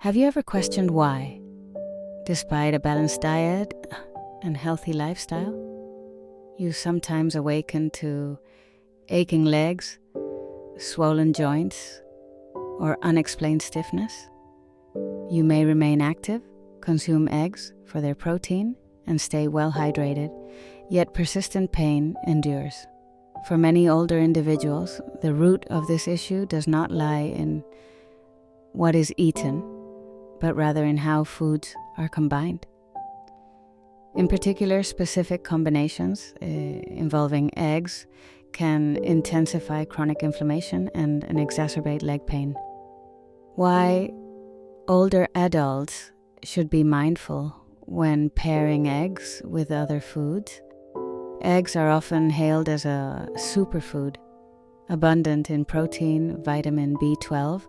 Have you ever questioned why, despite a balanced diet and healthy lifestyle, you sometimes awaken to aching legs, swollen joints, or unexplained stiffness? You may remain active, consume eggs for their protein, and stay well hydrated, yet persistent pain endures. For many older individuals, the root of this issue does not lie in what is eaten, but rather in how foods are combined. In particular, specific combinations involving eggs can intensify chronic inflammation and exacerbate leg pain. Why older adults should be mindful when pairing eggs with other foods. Eggs are often hailed as a superfood, abundant in protein, vitamin B12,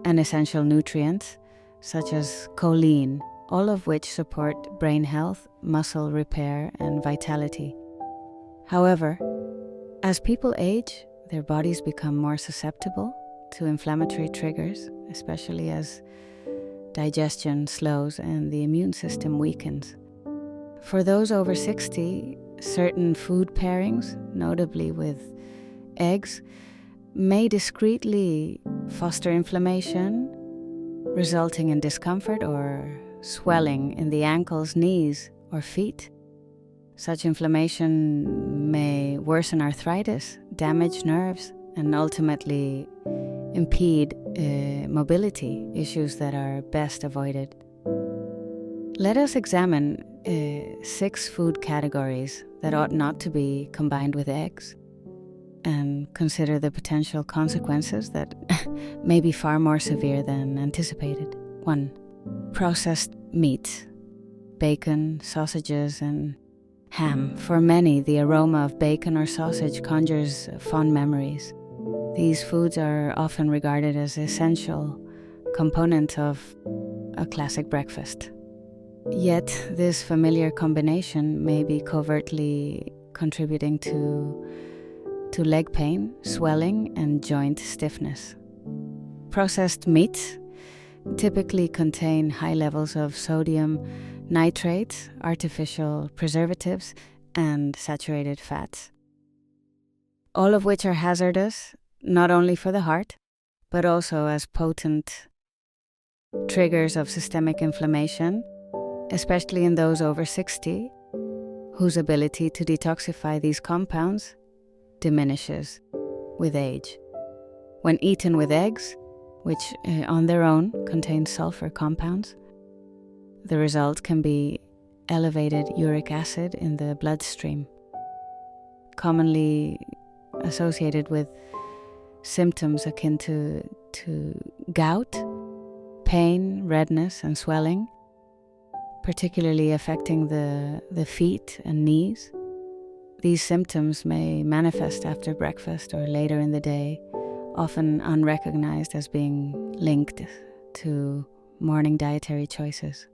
and essential nutrients such as choline, all of which support brain health, muscle repair, and vitality. However, as people age, their bodies become more susceptible to inflammatory triggers, especially as digestion slows and the immune system weakens. For those over 60, certain food pairings, notably with eggs, may discreetly foster inflammation, resulting in discomfort or swelling in the ankles, knees, or feet. Such inflammation may worsen arthritis, damage nerves, and ultimately impede mobility, issues that are best avoided. Let us examine 6 food categories that ought not to be combined with eggs, and consider the potential consequences that may be far more severe than anticipated. 1. Processed meat, bacon, sausages, and ham. For many, the aroma of bacon or sausage conjures fond memories. These foods are often regarded as essential components of a classic breakfast. Yet, this familiar combination may be covertly contributing to leg pain, swelling, and joint stiffness. Processed meats typically contain high levels of sodium nitrates, artificial preservatives, and saturated fats, all of which are hazardous not only for the heart, but also as potent triggers of systemic inflammation, especially in those over 60, whose ability to detoxify these compounds diminishes with age. When eaten with eggs, which on their own contain sulfur compounds, the result can be elevated uric acid in the bloodstream, commonly associated with symptoms akin to gout, pain, redness, and swelling, particularly affecting the feet and knees. These symptoms may manifest after breakfast or later in the day, often unrecognized as being linked to morning dietary choices.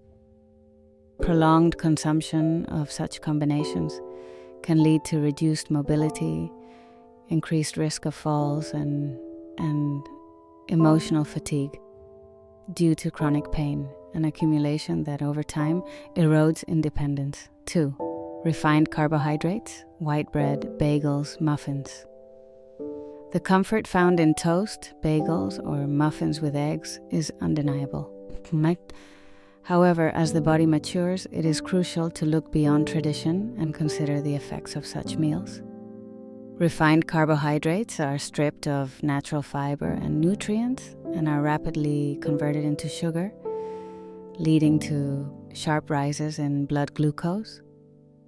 Prolonged consumption of such combinations can lead to reduced mobility, increased risk of falls, and emotional fatigue due to chronic pain, an accumulation that over time erodes independence. 2. Refined carbohydrates, white bread, bagels, muffins. The comfort found in toast, bagels, or muffins with eggs is undeniable. However, as the body matures, it is crucial to look beyond tradition and consider the effects of such meals. Refined carbohydrates are stripped of natural fiber and nutrients and are rapidly converted into sugar, leading to sharp rises in blood glucose.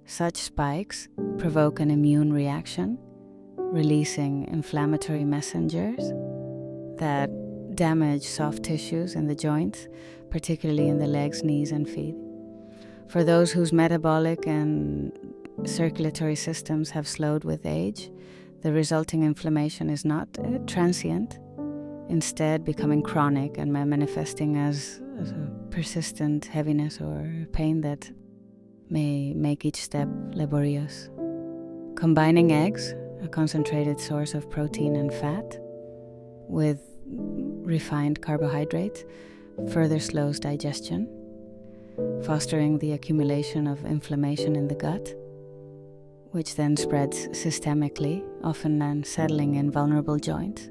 Such spikes provoke an immune reaction, releasing inflammatory messengers that damage soft tissues in the joints, particularly in the legs, knees, and feet. For those whose metabolic and circulatory systems have slowed with age, the resulting inflammation is not transient, instead becoming chronic and manifesting as a persistent heaviness or pain that may make each step laborious. Combining eggs, a concentrated source of protein and fat, with refined carbohydrates further slows digestion, fostering the accumulation of inflammation in the gut, which then spreads systemically, often unsettling in vulnerable joints.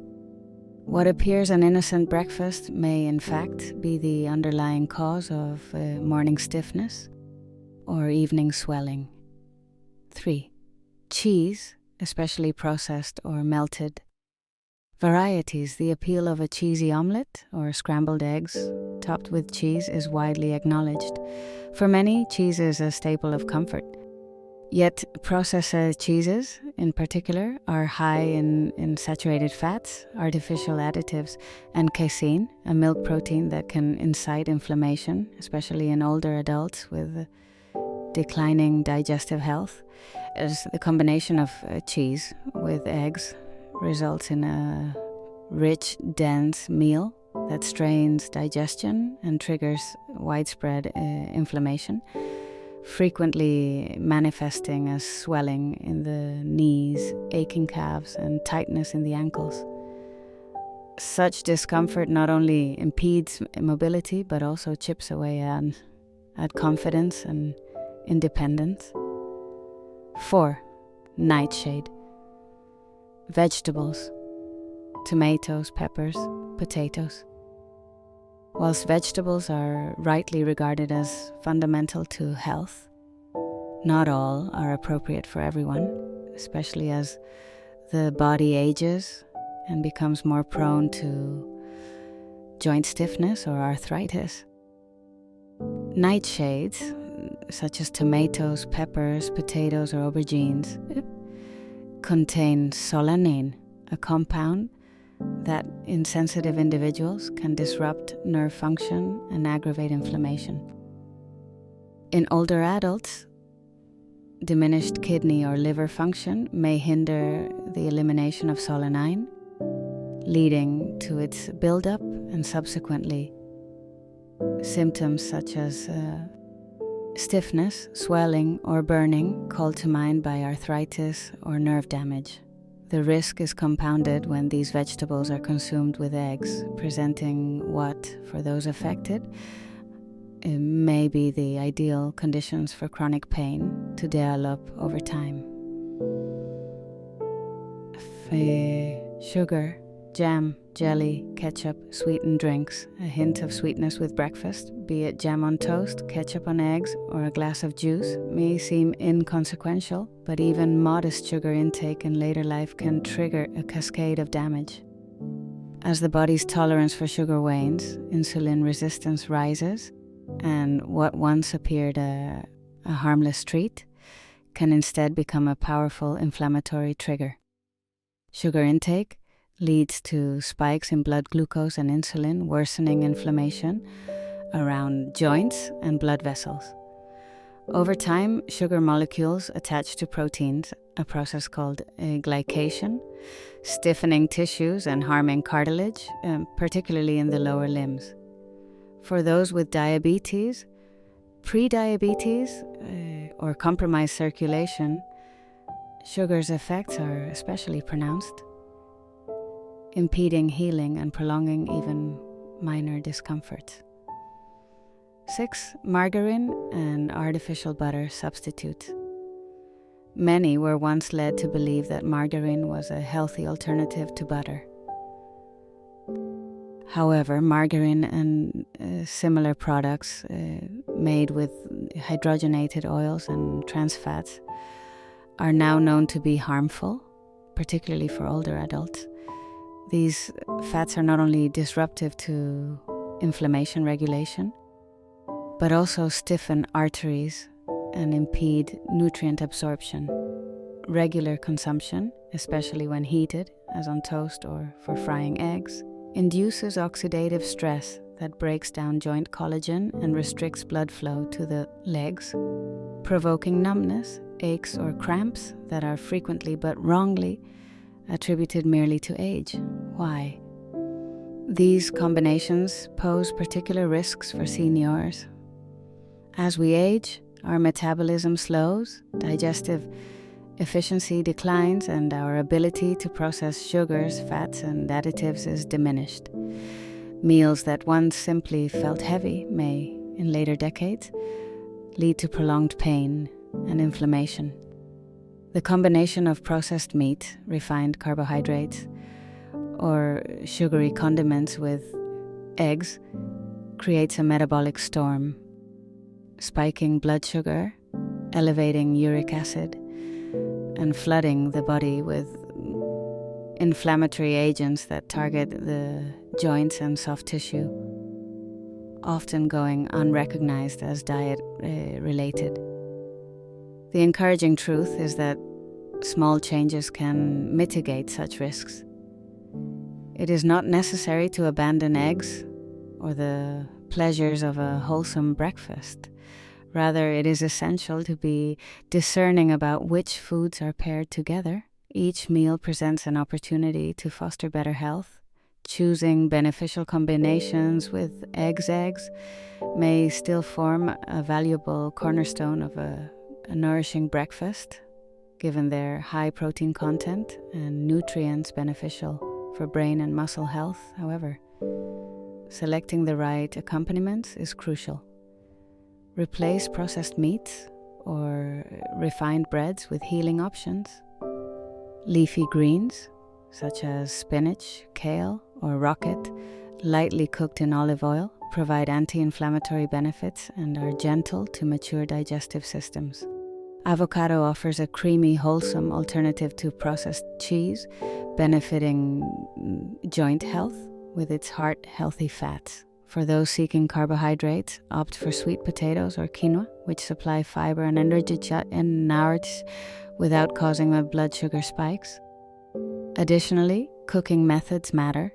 What appears an innocent breakfast may in fact be the underlying cause of morning stiffness or evening swelling. 3. Cheese, especially processed or melted. Varieties. The appeal of a cheesy omelette or scrambled eggs topped with cheese is widely acknowledged. For many, cheese is a staple of comfort. Yet processed cheeses, in particular, are high in saturated fats, artificial additives, and casein, a milk protein that can incite inflammation, especially in older adults with declining digestive health. As the combination of cheese with eggs results in a rich, dense meal that strains digestion and triggers widespread inflammation, frequently manifesting as swelling in the knees, aching calves, and tightness in the ankles. Such discomfort not only impedes mobility but also chips away at confidence and independence. 4. Nightshade. Vegetables. Tomatoes, peppers, potatoes. Whilst vegetables are rightly regarded as fundamental to health, not all are appropriate for everyone, especially as the body ages and becomes more prone to joint stiffness or arthritis. Nightshades, such as tomatoes, peppers, potatoes, or aubergines, contain solanine, a compound that in sensitive individuals can disrupt nerve function and aggravate inflammation. In older adults, diminished kidney or liver function may hinder the elimination of solanine, leading to its buildup and subsequently symptoms such as stiffness, swelling, or burning called to mind by arthritis or nerve damage. The risk is compounded when these vegetables are consumed with eggs, presenting what, for those affected, may be the ideal conditions for chronic pain to develop over time. Sugar, jam, jelly, ketchup, sweetened drinks, a hint of sweetness with breakfast, be it jam on toast, ketchup on eggs, or a glass of juice, may seem inconsequential, but even modest sugar intake in later life can trigger a cascade of damage. As the body's tolerance for sugar wanes, insulin resistance rises, and what once appeared a harmless treat can instead become a powerful inflammatory trigger. Sugar intake leads to spikes in blood glucose and insulin, worsening inflammation around joints and blood vessels. Over time, sugar molecules attach to proteins, a process called glycation, stiffening tissues and harming cartilage, particularly in the lower limbs. For those with diabetes, pre-diabetes, or compromised circulation, sugar's effects are especially pronounced, impeding healing and prolonging even minor discomforts. 6. Margarine and artificial butter substitutes. Many were once led to believe that margarine was a healthy alternative to butter. However, margarine and similar products made with hydrogenated oils and trans fats are now known to be harmful, particularly for older adults. These fats are not only disruptive to inflammation regulation, but also stiffen arteries and impede nutrient absorption. Regular consumption, especially when heated, as on toast or for frying eggs, induces oxidative stress that breaks down joint collagen and restricts blood flow to the legs, provoking numbness, aches, or cramps that are frequently but wrongly attributed merely to age. Why? These combinations pose particular risks for seniors. As we age, our metabolism slows, digestive efficiency declines, and our ability to process sugars, fats, and additives is diminished, Meals that once simply felt heavy may, in later decades, lead to prolonged pain and inflammation. The combination of processed meat, refined carbohydrates, or sugary condiments with eggs creates a metabolic storm, spiking blood sugar, elevating uric acid, and flooding the body with inflammatory agents that target the joints and soft tissue, often going unrecognized as diet-related. The encouraging truth is that small changes can mitigate such risks. It is not necessary to abandon eggs or the pleasures of a wholesome breakfast. Rather, it is essential to be discerning about which foods are paired together. Each meal presents an opportunity to foster better health. Choosing beneficial combinations with eggs may still form a valuable cornerstone of a nourishing breakfast, given their high protein content and nutrients beneficial for brain and muscle health. However, selecting the right accompaniments is crucial. Replace processed meats or refined breads with healing options. Leafy greens, such as spinach, kale, or rocket, lightly cooked in olive oil, provide anti-inflammatory benefits and are gentle to mature digestive systems. Avocado offers a creamy, wholesome alternative to processed cheese, benefiting joint health with its heart-healthy fats. For those seeking carbohydrates, opt for sweet potatoes or quinoa, which supply fiber and energy and nourish without causing blood sugar spikes. Additionally, cooking methods matter.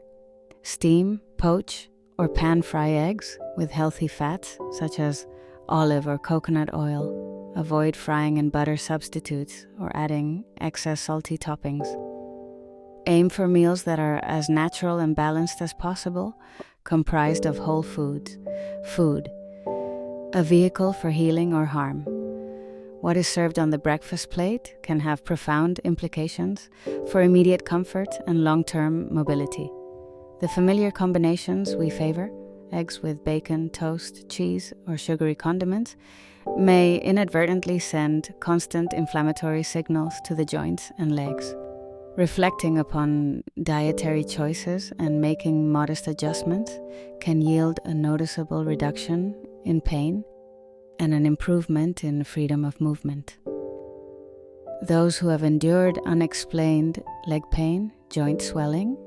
Steam, poach, or pan-fry eggs with healthy fats, such as olive or coconut oil. Avoid frying in butter substitutes or adding excess salty toppings. Aim for meals that are as natural and balanced as possible, comprised of whole foods. Food, a vehicle for healing or harm. What is served on the breakfast plate can have profound implications for immediate comfort and long-term mobility. The familiar combinations we favor, eggs with bacon, toast, cheese, or sugary condiments, may inadvertently send constant inflammatory signals to the joints and legs. Reflecting upon dietary choices and making modest adjustments can yield a noticeable reduction in pain and an improvement in freedom of movement. Those who have endured unexplained leg pain, joint swelling,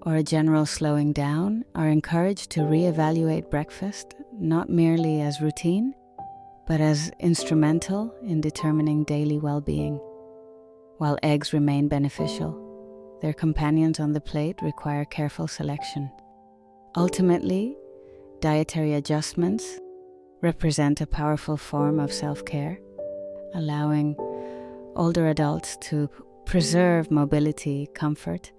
or a general slowing down are encouraged to reevaluate breakfast not merely as routine, but as instrumental in determining daily well-being. While eggs remain beneficial, their companions on the plate require careful selection. Ultimately, dietary adjustments represent a powerful form of self-care, allowing older adults to preserve mobility, comfort,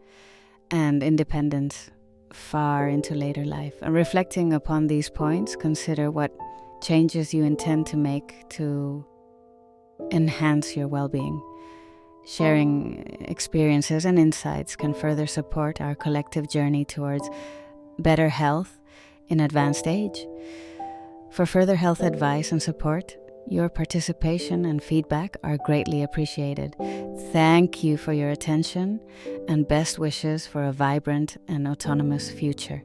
and independence far into later life. And reflecting upon these points, consider what changes you intend to make to enhance your well-being. Sharing experiences and insights can further support our collective journey towards better health in advanced age. For further health advice and support, your participation and feedback are greatly appreciated. Thank you for your attention and best wishes for a vibrant and autonomous future.